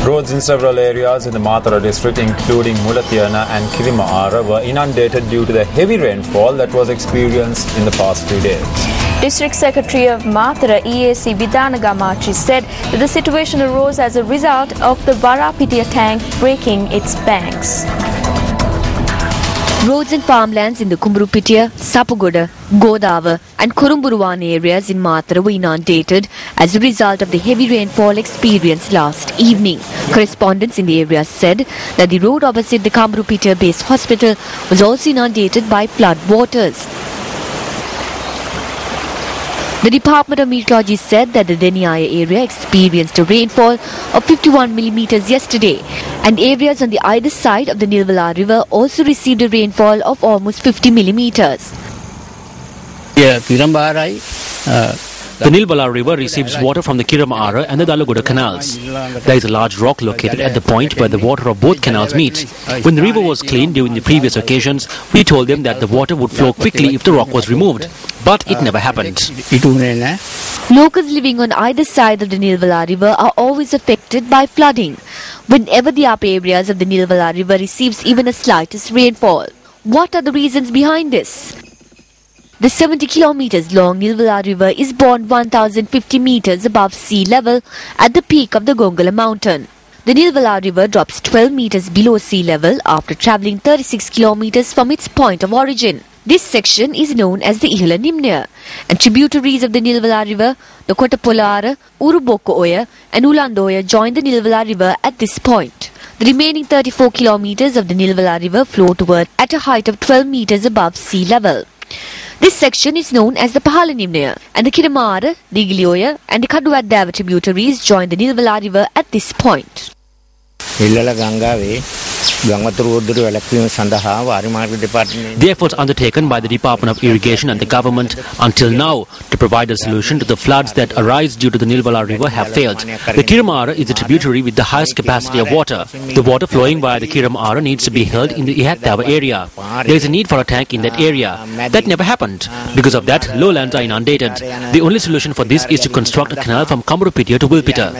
Roads in several areas in the Mathura district, including Mulatiyana and Kirimaara, were inundated due to the heavy rainfall that was experienced in the past few days. District Secretary of Mathura, EAC Vidanagamachi, said that the situation arose as a result of the Barapitiya tank breaking its banks. Roads and farmlands in the Kumburupitiya, Sapugoda, Godawa and Kurumburuwan areas in Mathura were inundated as a result of the heavy rainfall experienced last evening. Correspondents in the area said that the road opposite the Kumburupitiya based hospital was also inundated by flood waters. The Department of Meteorology said that the Deniaya area experienced a rainfall of 51 millimeters yesterday, and areas on the either side of the Nilvala River also received a rainfall of almost 50 millimeters. The Nilvala River receives water from the Kiramaara and the Dalaguda canals. There is a large rock located at the point where the water of both canals meet. When the river was cleaned during the previous occasions, we told them that the water would flow quickly if the rock was removed. But it never happened. Locals living on either side of the Nilvala River are always affected by flooding whenever the upper areas of the Nilvala River receives even a slightest rainfall. What are the reasons behind this? The 70 kilometers long Nilvala River is born 1050 meters above sea level at the peak of the Gongala mountain. The Nilvala River drops 12 meters below sea level after travelling 36 kilometers from its point of origin. This section is known as the Ihla Nimnaya, and tributaries of the Nilvala River, the Kotapolara, Uruboko-oya and Ulando-oya join the Nilvala River at this point. The remaining 34 kilometers of the Nilvala River flow toward at a height of 12 meters above sea level. This section is known as the Pahala Nimnaya, and the Kiramaara, the Igilioya and the Kaduwaddawa tributaries join the Nilvala River at this point. The efforts undertaken by the Department of Irrigation and the government until now to provide a solution to the floods that arise due to the Nilvala River have failed. The Kiramaara is a tributary with the highest capacity of water. The water flowing via the Kiramaara needs to be held in the Ihattawa area. There is a need for a tank in that area. That never happened. Because of that, lowlands are inundated. The only solution for this is to construct a canal from Kumburupitiya to Wilpita.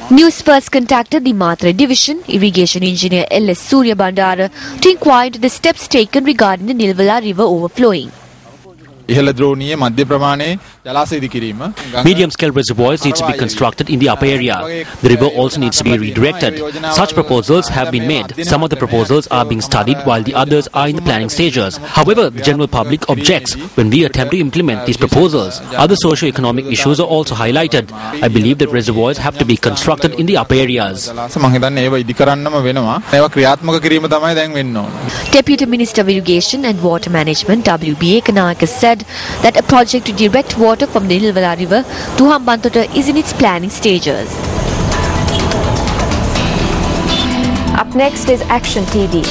Newsfirst contacted the Mathura Division Irrigation Engineer L.S. Surya Bandara to inquire into the steps taken regarding the Nilvala River overflowing. Medium-scale reservoirs need to be constructed in the upper area. The river also needs to be redirected. Such proposals have been made. Some of the proposals are being studied while the others are in the planning stages. However, the general public objects when we attempt to implement these proposals. Other socio-economic issues are also highlighted. I believe that reservoirs have to be constructed in the upper areas. Deputy Minister of Irrigation and Water Management W.B. Ekanayake said that a project to direct water from the Nilvala River to Hambantota is in its planning stages. Up next is Action TV.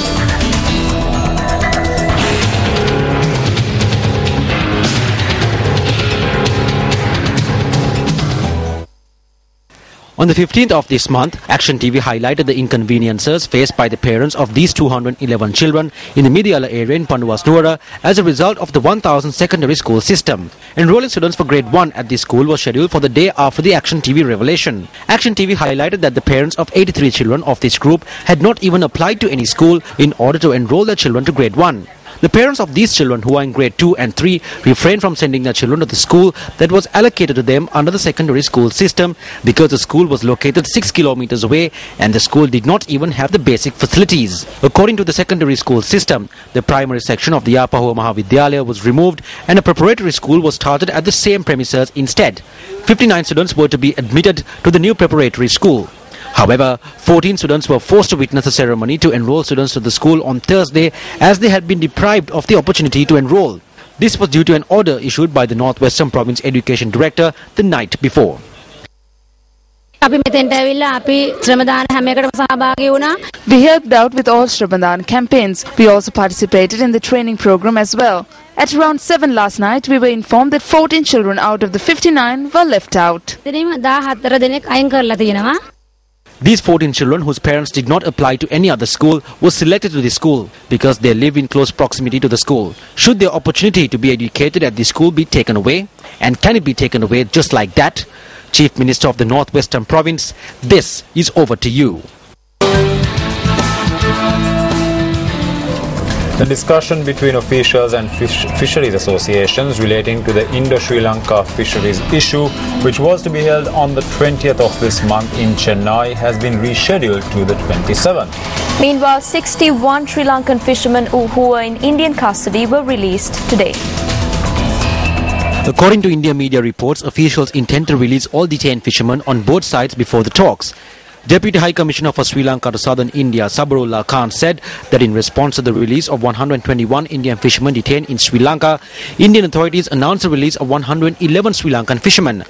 On the 15th of this month, Action TV highlighted the inconveniences faced by the parents of these 211 children in the Midiala area in Panduwas as a result of the 1000 secondary school system. Enrolling students for grade 1 at this school was scheduled for the day after the Action TV revelation. Action TV highlighted that the parents of 83 children of this group had not even applied to any school in order to enroll their children to grade 1. The parents of these children who are in grade 2 and 3 refrained from sending their children to the school that was allocated to them under the secondary school system because the school was located 6 kilometers away and the school did not even have the basic facilities. According to the secondary school system, the primary section of the Yapahua Mahavidyalaya was removed and a preparatory school was started at the same premises instead. 59 students were to be admitted to the new preparatory school. However, 14 students were forced to witness the ceremony to enroll students to the school on Thursday as they had been deprived of the opportunity to enroll. This was due to an order issued by the Northwestern Province Education Director the night before. We helped out with all Shramadhan campaigns. We also participated in the training program as well. At around 7 last night, we were informed that 14 children out of the 59 were left out. These 14 children whose parents did not apply to any other school were selected to the school because they live in close proximity to the school. Should their opportunity to be educated at the school be taken away? And can it be taken away just like that? Chief Minister of the Northwestern Province, this is over to you. The discussion between officials and fisheries associations relating to the Indo-Sri Lanka fisheries issue, which was to be held on the 20th of this month in Chennai, has been rescheduled to the 27th. Meanwhile, 61 Sri Lankan fishermen who were in Indian custody were released today. According to India media reports, officials intend to release all detained fishermen on both sides before the talks. Deputy High Commissioner for Sri Lanka to Southern India, Sabarullah Khan, said that in response to the release of 121 Indian fishermen detained in Sri Lanka, Indian authorities announced the release of 111 Sri Lankan fishermen.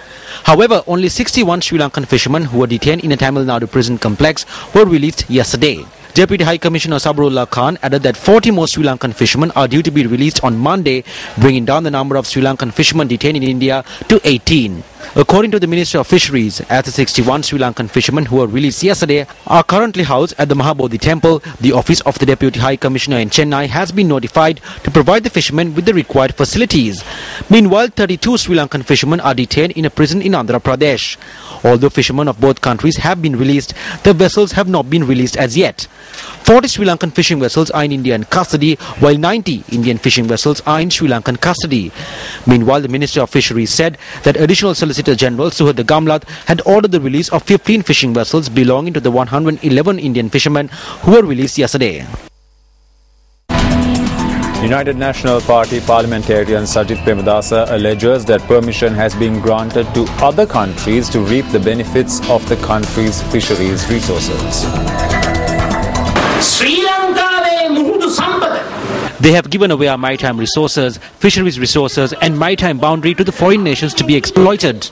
However, only 61 Sri Lankan fishermen who were detained in a Tamil Nadu prison complex were released yesterday. Deputy High Commissioner Sabarullah Khan added that 40 more Sri Lankan fishermen are due to be released on Monday, bringing down the number of Sri Lankan fishermen detained in India to 18. According to the Minister of Fisheries, as the 61 Sri Lankan fishermen who were released yesterday are currently housed at the Mahabodhi Temple, the office of the Deputy High Commissioner in Chennai has been notified to provide the fishermen with the required facilities. Meanwhile, 32 Sri Lankan fishermen are detained in a prison in Andhra Pradesh. Although fishermen of both countries have been released, the vessels have not been released as yet. 40 Sri Lankan fishing vessels are in Indian custody, while 90 Indian fishing vessels are in Sri Lankan custody. Meanwhile, the Minister of Fisheries said that Additional Solicitor General Suhada Gamlat had ordered the release of 15 fishing vessels belonging to the 111 Indian fishermen who were released yesterday. United National Party parliamentarian Sajith Premadasa alleges that permission has been granted to other countries to reap the benefits of the country's fisheries resources. They have given away our maritime resources, fisheries resources and maritime boundary to the foreign nations to be exploited.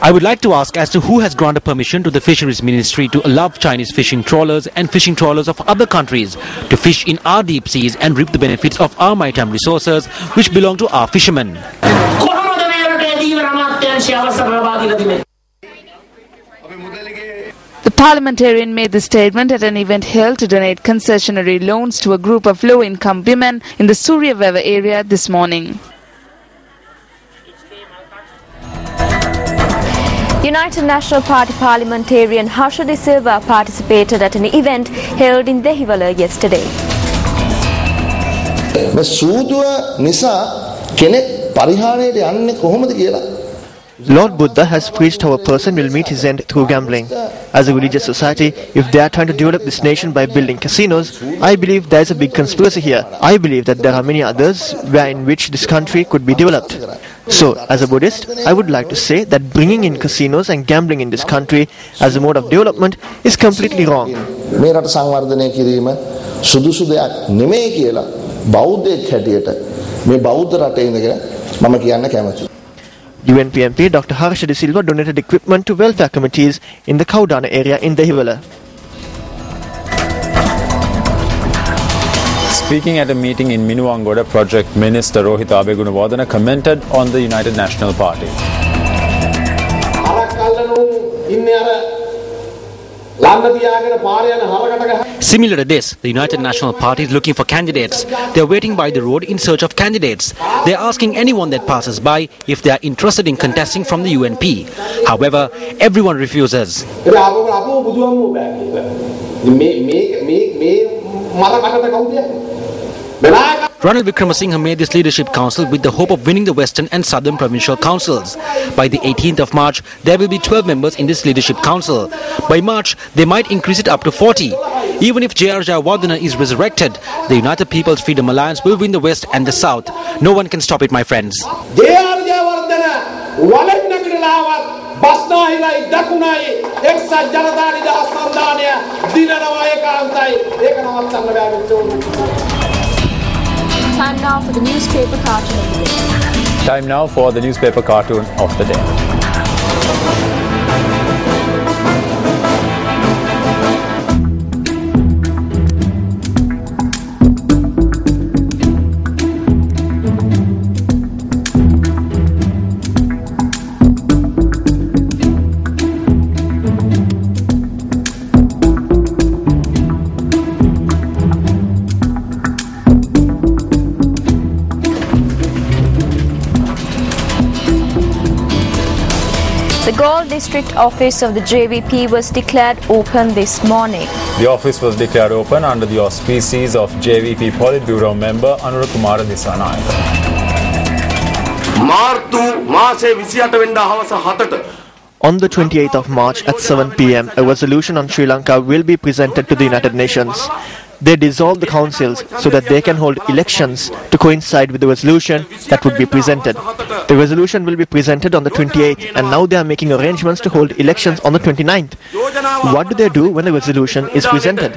I would like to ask as to who has granted permission to the Fisheries Ministry to allow Chinese fishing trawlers and fishing trawlers of other countries to fish in our deep seas and reap the benefits of our maritime resources which belong to our fishermen. The parliamentarian made the statement at an event held to donate concessionary loans to a group of low-income women in the Surya Veva area this morning. United National Party parliamentarian Harsha De Silva participated at an event held in Dehiwala yesterday. Lord Buddha has preached how a person will meet his end through gambling. As a religious society, if they are trying to develop this nation by building casinos, I believe there is a big conspiracy here. I believe that there are many others in which this country could be developed. So, as a Buddhist, I would like to say that bringing in casinos and gambling in this country as a mode of development is completely wrong. UNP MP Dr. Harsha De Silva donated equipment to welfare committees in the Kaudana area in Dehiwala. Speaking at a meeting in Minuwangoda, Project Minister Rohitha Abegunawardena commented on the United National Party. Similar to this, the United National Party is looking for candidates. They are waiting by the road in search of candidates. They are asking anyone that passes by if they are interested in contesting from the UNP. However, everyone refuses. Ranil Wickramasinghe made this leadership council with the hope of winning the Western and Southern provincial councils. By the 18th of March, there will be 12 members in this leadership council. By March, they might increase it up to 40. Even if J.R. Jayawardena is resurrected, the United People's Freedom Alliance will win the West and the South. No one can stop it, my friends. J.R. Jayawardena, Basnahilai, Dakunai, Exa Jaradani, Asandania, Dinanawayakantai, Time now for the newspaper cartoon of the day. Time now for the newspaper cartoon of the day. district office of the JVP was declared open this morning. The office was declared open under the auspices of JVP Politburo member Anurukumara Disanayaka. On the 28th of March at 7 p.m, a resolution on Sri Lanka will be presented to the United Nations. They dissolve the councils so that they can hold elections to coincide with the resolution that would be presented. The resolution will be presented on the 28th, and now they are making arrangements to hold elections on the 29th. What do they do when the resolution is presented?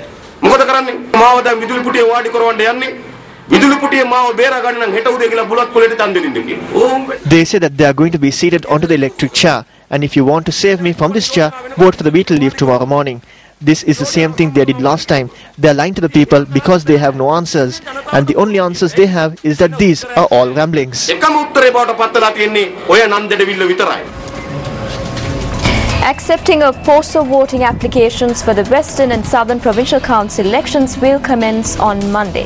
They say that they are going to be seated onto the electric chair, and if you want to save me from this chair, vote for the beetle leaf tomorrow morning. This is the same thing they did last time. They are lying to the people because they have no answers, and the only answers they have is that these are all ramblings. Accepting of postal voting applications for the Western and Southern Provincial Council elections will commence on Monday.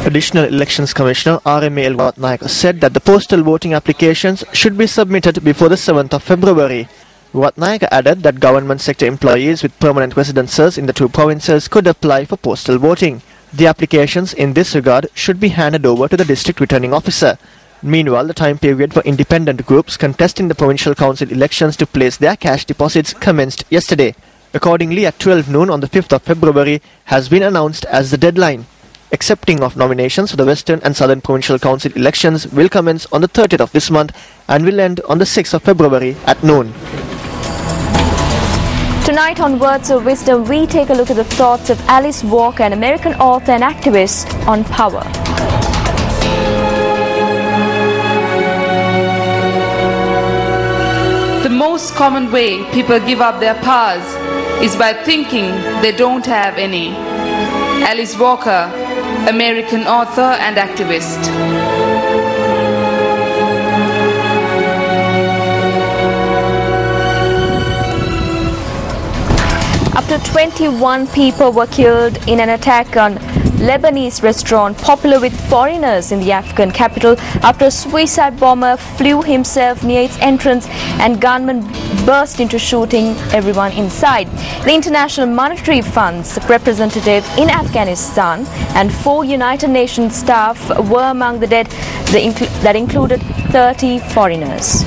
Additional Elections Commissioner RMA Ratnayaka said that the postal voting applications should be submitted before the 7th of February. Ratnayaka added that government sector employees with permanent residences in the two provinces could apply for postal voting. The applications in this regard should be handed over to the district returning officer. Meanwhile, the time period for independent groups contesting the provincial council elections to place their cash deposits commenced yesterday. Accordingly, at 12 noon on the 5th of February has been announced as the deadline. Accepting of nominations for the Western and Southern Provincial Council elections will commence on the 30th of this month and will end on the 6th of February at noon. Tonight on Words of Wisdom, we take a look at the thoughts of Alice Walker, an American author and activist, on power. The most common way people give up their powers is by thinking they don't have any. Alice Walker, American author and activist. Up to 21 people were killed in an attack on Lebanese restaurant popular with foreigners in the Afghan capital after a suicide bomber flew himself near its entrance and gunmen burst into shooting everyone inside. The International Monetary Fund's representative in Afghanistan and 4 United Nations staff were among the dead that included 30 foreigners.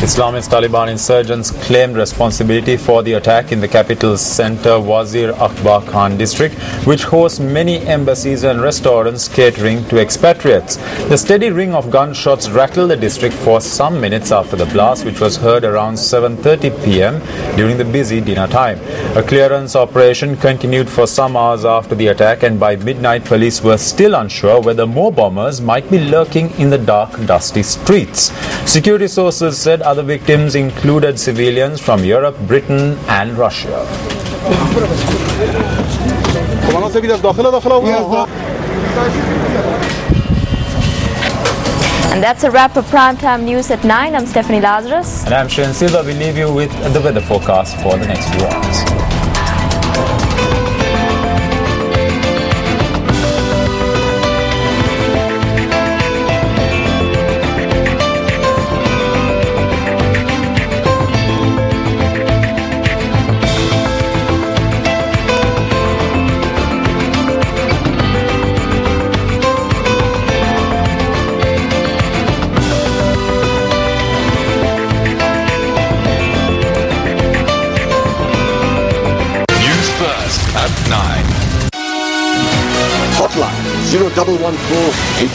Islamist Taliban insurgents claimed responsibility for the attack in the capital's center Wazir Akbar Khan district, which hosts many embassies and restaurants catering to expatriates. The steady ring of gunshots rattled the district for some minutes after the blast, which was heard around 7:30 p.m. during the busy dinner time. A clearance operation continued for some hours after the attack, and by midnight police were still unsure whether more bombers might be lurking in the dark, dusty streets. Security sources said other victims included civilians from Europe, Britain and Russia. And that's a wrap of Primetime News at 9. I'm Stephanie Lazarus. And I'm Sharon Silva. We leave you with the weather forecast for the next few hours. Hotline 0114